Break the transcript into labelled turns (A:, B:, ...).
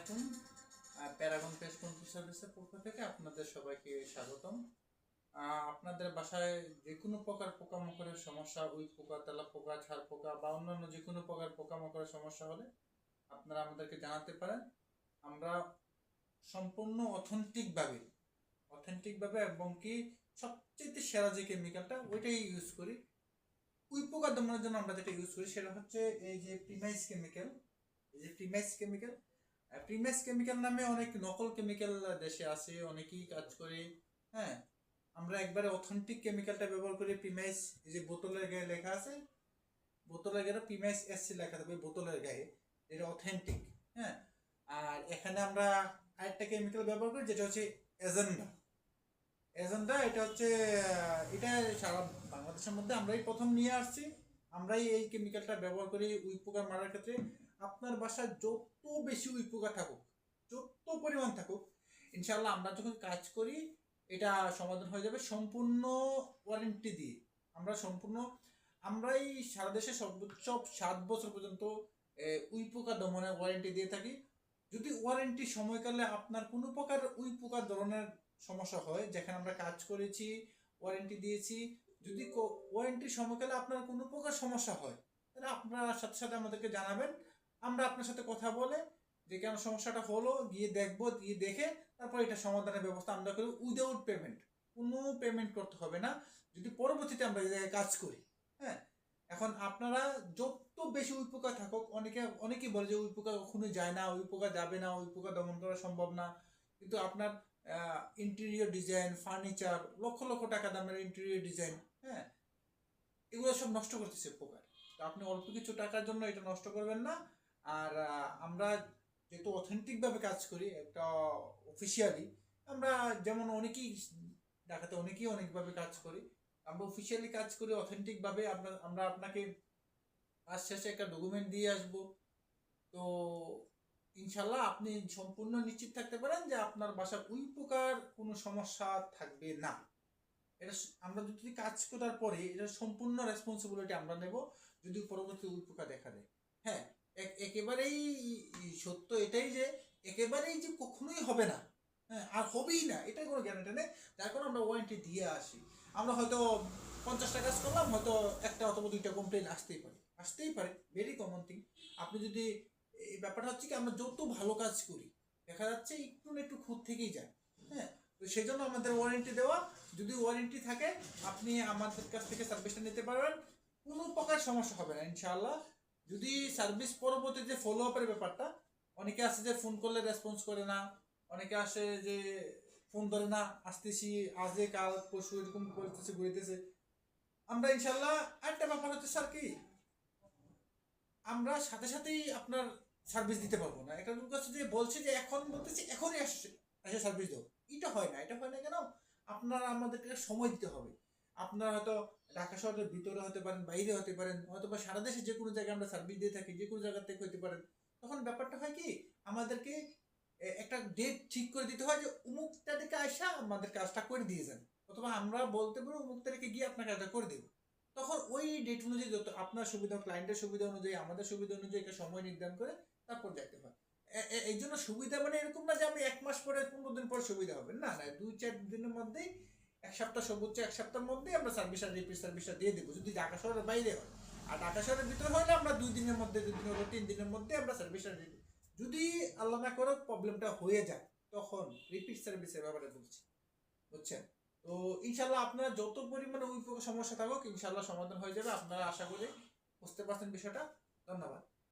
A: আলাইকুম। Paragon paste control সার্ভিসের পক্ষ থেকে আপনাদের সবাইকে স্বাগতম। আপনাদের বাসায় যে কোনো প্রকার পোকামাকড়ের সমস্যা, উই পোকা, তেলা পোকা, ছার পোকা বা অন্যান্য যে কোনো প্রকার পোকামাকড়ের সমস্যা হলে আপনারা আমাদেরকে জানাতে পারেন। আমরা সম্পূর্ণ অথেন্টিকভাবে এবং কি সবচেয়ে সেরা যে কেমিক্যালটা ওইটাই ইউজ করি। উই পোকা দমনের জন্য আমরা যেটা ইউজ করি সেটা হচ্ছে এই যে প্রিমাইস কেমিক্যাল নামে অনেক নকল কেমিক্যাল দেশে আছে, অনেকেই কাজ করে। হ্যাঁ, আমরা একবারে অথেন্টিক কেমিক্যালটা ব্যবহার করি। প্রিমাইস, এই যে বোতলের গায়ে লেখা আছে, বোতলের গায়ে প্রিমাইস এসসি লেখা থাকবে বোতলের গায়ে, এটা অথেন্টিক। হ্যাঁ, আর এখানে আমরা আরেকটা কেমিক্যাল ব্যবহার করি যেটা হচ্ছে এজেন্ডা। এটা হচ্ছে এটা সারা বাংলাদেশের মধ্যে আমরাই প্রথম নিয়ে আসছি। আমরাই এই কেমিক্যালটা ব্যবহার করি উই পোকা মারার ক্ষেত্রে। আপনার বাসায় যত বেশি উই পোকা থাকুক, যত পরিমাণ থাকুক, ইনশাল্লাহ আমরা যখন কাজ করি এটা সমাধান হয়ে যাবে সম্পূর্ণ ওয়ারেন্টি দিয়ে। আমরাই সারা দেশে সর্বোচ্চ 7 বছর পর্যন্ত উই পোকা দমনের ওয়ারেন্টি দিয়ে থাকি। যদি ওয়ারেন্টি সময়কালে আপনার কোনো প্রকার উই পোকার ধরনের সমস্যা হয়, যেখানে আমরা কাজ করেছি, ওয়ারেন্টি দিয়েছি, যদি ওয়ারেন্টির সময়কালে আপনার কোনো প্রকার সমস্যা হয়, তাহলে আপনারা সাথে সাথে আমাদেরকে জানাবেন। আমরা আপনার সাথে কথা বলে যে কেন সমস্যাটা হলো গিয়ে দেখবো, গিয়ে দেখে তারপর এটা সমাধানের ব্যবস্থা আমরা করি উইদাউট পেমেন্ট। কোনো পেমেন্ট করতে হবে না যদি পরবর্তীতে আমরা এই জায়গায় কাজ করি। হ্যাঁ, এখন আপনারা যত বেশি উই পোকা থাকুক, অনেকেই বলে যে উই পোকা কখনো যায় না, উই পোকা যাবে না, উই পোকা দমন করা সম্ভব না। কিন্তু আপনার interior design, furniture, lakh lakh টাকা দামের ইন্টেরিয়র ডিজাইন, হ্যাঁ, এগুলো সব নষ্ট করতেছে পোকার। তো আপনি অল্প কিছু টাকার জন্য এটা নষ্ট করবেন না। আর আমরা যেহেতু অথেন্টিকভাবে কাজ করি, একটা অফিসিয়ালি, আমরা যেমন অনেকেই অনেকভাবে কাজ করি, আমরা অফিসিয়ালি কাজ করি অথেন্টিকভাবে। আমরা আপনাকে কাজ শেষে একটা ডকুমেন্ট দিয়ে আসবো। তো ইনশাল্লাহ আপনি সম্পূর্ণ নিশ্চিত থাকতে পারেন যে আপনার বাসায় উই পোকার কোনো সমস্যা থাকবে না। এটা আমরা যদি কাজ করার পরে এটা সম্পূর্ণ রেসপন্সিবিলিটি আমরা নেব যদি পরবর্তী উই পোকা দেখা দেয়। হ্যাঁ, একেবারেই সত্য এটাই যে একেবারেই যে কখনোই হবে না, হ্যাঁ, আর হবেই না, এটা কোনো গ্যারান্টি নেই। যার কারণে আমরা ওয়ারেন্টি দিয়ে আসি। আমরা হয়তো 50টা কাজ করলাম, হয়তো একটা অথবা 2টা কমপ্লেন আসতেই পারে, ভেরি কমন থিং। আপনি যদি এই ব্যাপারটা হচ্ছে কি, আমরা যত ভালো কাজ করি দেখা যাচ্ছে একটু না একটু খুঁত থেকেই যায়। হ্যাঁ, তো সেই জন্য আমাদের ওয়ারেন্টি দেওয়া। যদি ওয়ারেন্টি থাকে আপনি আমাদের কাছ থেকে সার্ভিসটা নিতে পারবেন, কোনো প্রকার সমস্যা হবে না ইনশাআল্লাহ। যদি সার্ভিস পরবর্তীতে ফলো আপের ব্যাপারটা, অনেকে আছে যে ফোন করলে রেসপন্স করে না, অনেকে আসে যে ফোন ধরে না, আসতেছি আজে কাল পরশু এরকম করতেছে ঘুরতেছে। আমরা ইনশাল্লাহ একটা ব্যাপার হচ্ছে স্যার কি, আমরা সাথে সাথেই আপনার সার্ভিস দিতে পারবো না। একটা লোক আছে যে বলছে যে এখন বলতেছে এখনই এসে সার্ভিস দাও, এটা হয় না কেন? আপনারা আমাদেরকে সময় দিতে হবে। আপনারা হয়তো ঢাকা শহরের ভিতরে হতে পারেন, বাইরে হতে পারেন, হয়তো বা সারা দেশে যে কোনো জায়গায় আমরা সার্ভিস দিয়ে থাকি, যে কোনো জায়গা থেকে হতে পারেন। তখন ব্যাপারটা হয় কি, আমাদেরকে একটা ডেট ঠিক করে দিতে হয় যে অমুক তারিখে আসা আমাদের কাজটা করে দিয়ে যান, অথবা আমরা বলতে পারি অমুক তারিখে গিয়ে আপনার কাজটা করে দেবো। তখন ওই ডেট অনুযায়ী যত আপনার সুবিধা, ক্লায়েন্টের সুবিধা অনুযায়ী, আমাদের সুবিধা অনুযায়ী একটা সময় নির্ধারণ করে তারপর যাইতে হয়। এই জন্য সুবিধা মানে এরকম না যে আমি 1 মাস পরে 15 দিন পরে সুবিধা হবে, না না, 2-4 দিনের মধ্যেই, 1 সপ্তাহ, সর্বোচ্চ 1 সপ্তাহের মধ্যেই আমরা রিপিট সার্ভিসটা দিয়ে দেবো যদি ঢাকা শহরের বাইরে হয়। আর ঢাকা শহরের ভিতরে হলে আমরা 2 দিনের মধ্যে, 2 দিন হলো 3 দিনের মধ্যে আমরা সার্ভিসটা দিয়ে দিই। যদি আল্লাহ না করে প্রবলেমটা হয়ে যায়, তখন রিপিট সার্ভিসের ব্যাপারে বলছি, বুঝছেন? তো ইনশাল্লাহ আপনারা যত পরিমাণে ওই সমস্যা থাকুক ইনশাল্লাহ সমাধান হয়ে যাবে। আপনারা আশা করি বুঝতে পারছেন বিষয়টা। ধন্যবাদ।